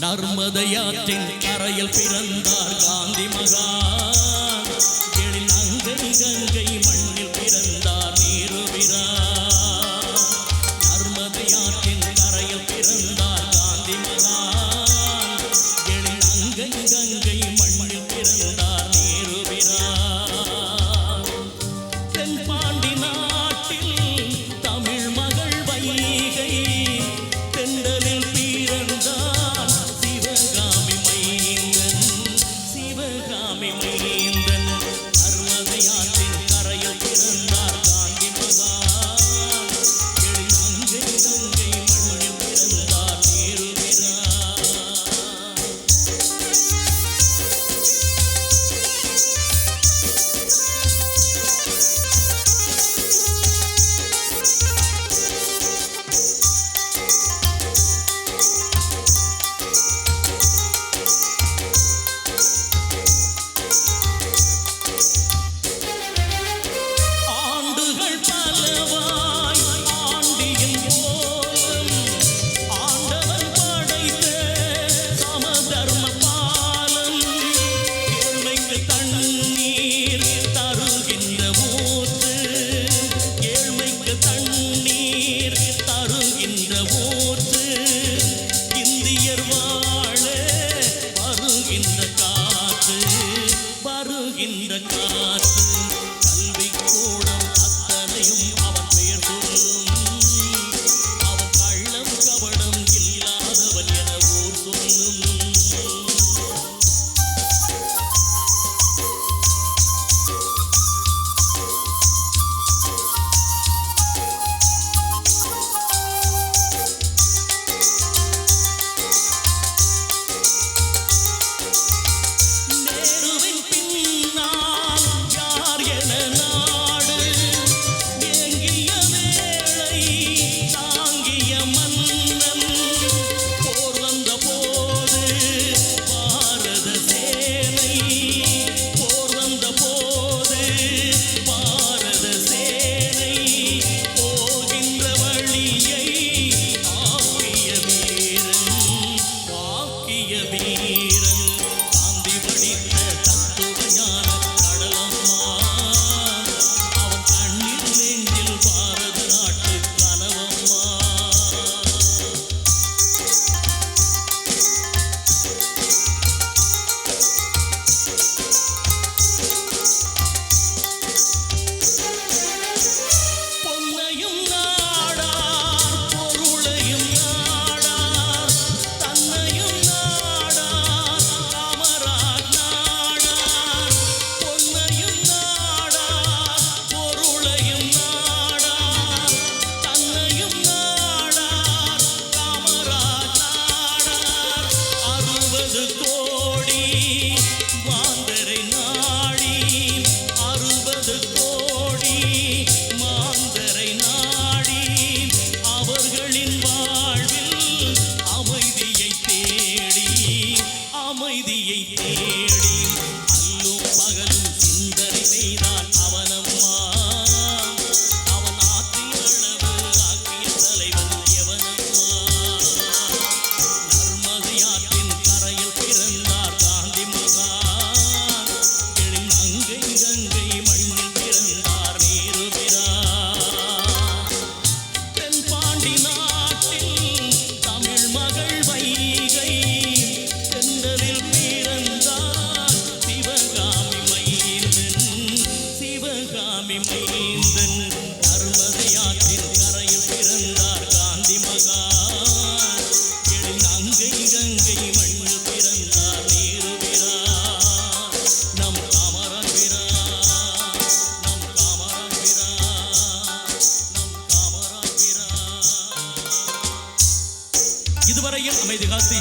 நர்மதையாற்றின் கரையில் பிறந்தார் காந்தி மகான். எழில் அங்கை கங்கை மண்ணில் பிறந்தார் நேருவிரான். நர்மதையாற்றின் கரையில் பிறந்தார் காந்தி மகான். எழில் அங்கை கங்கை மண்ணில் பிறந்தார் நேருவிரான். தென்பாண்டி நாட்டில் தமிழ் மகள் வைகை தென்றலில் பிறந்தான் சிவகாமி மைந்தன். சிவகாமி மைந்தன் நர்மதையாற்றின் கரையில் பிறந்தார் காந்தி மகான். எழில் அங்கை கங்கை மண்ணில் பிறந்தார் நேருவிரான். ஆண்டுகள் பலவாய் ஆண்டியின் கோலம் ஆண்டவன் படைத்த சமதர்ம பாலம். ஏழ்மைக்கு தண்ணீர் தருகின்ற ஊற்று. ஏழ்மைக்கு தண்ணீர் தருகின்ற ஊற்று. இந்தியர் வாழ வருகின்ற காற்று. வருகின்ற காற்று. கல்விக்கூடம் அத்தனையும் அவன் பெயர் சொல்லும். அவன் கள்ளம் கபடம் இல்லாதவன் என ஊர் சொல்லும். நேருவின் பின்னால் யார் என நாடு ஏங்கிய வேளை தாங்கிய மன்னன். போர் வந்த போது பாரத சேனை. போர் வந்த போது பாரத சேனை. போகின்ற வழியை ஆக்கிய வீரன். ஆக்கிய வீரன். காந்தி படித்த தத்துவ ஞான கடலம்மா. அவன் கண்ணீர் நெஞ்சில் பாரத நாட்டு கனவம்மா. பொன்னையும் நாடார் பொருளையும் நாடார் தன்னையும் நாடார் காமராஜ் நாடார். பொன்னையும் நாடார் பொருளையும் நாடார் தன்னையும் நாடார் காமராஜ் நாடார். 60 கோடி மாந்தரை நாடி. 60 கோடி மாந்தரை நாடி. அவர்களின் வாழ்வில் அமைதியை தேடி. அமைதியை தேடி. அல்லும் பகலும் சிந்தனை செய்தான் அவனம்மா. அவன் ஆற்றிய அளவு ஆக்கிய தலைவன் எவனம்மா. நர்மதையாற்றின் கரையில் பிறந்தார் காந்தி மகான். எழில் அங்கை கங்கை மண்ணில் பிறந்தார் நேருவிரான். தென்பாண்டி நாட்டில் தமிழ் மகள் வைகை தென்றலில் பிறந்தார் சிவகாமி மைந்தன். சிவகாமி மைந்தன் நர்மதையாற்றின் கரையில் பிறந்தார் காந்தி மகான். எழில் அங்கை கங்கை மண்ணில் பிறந்தார் நேருவிரான். நம் காமராஜ் வீரான். நம் காமராஜ் வீரான். நம் காமராஜ் வீரான். இதுவரையில் அமைதி காத்து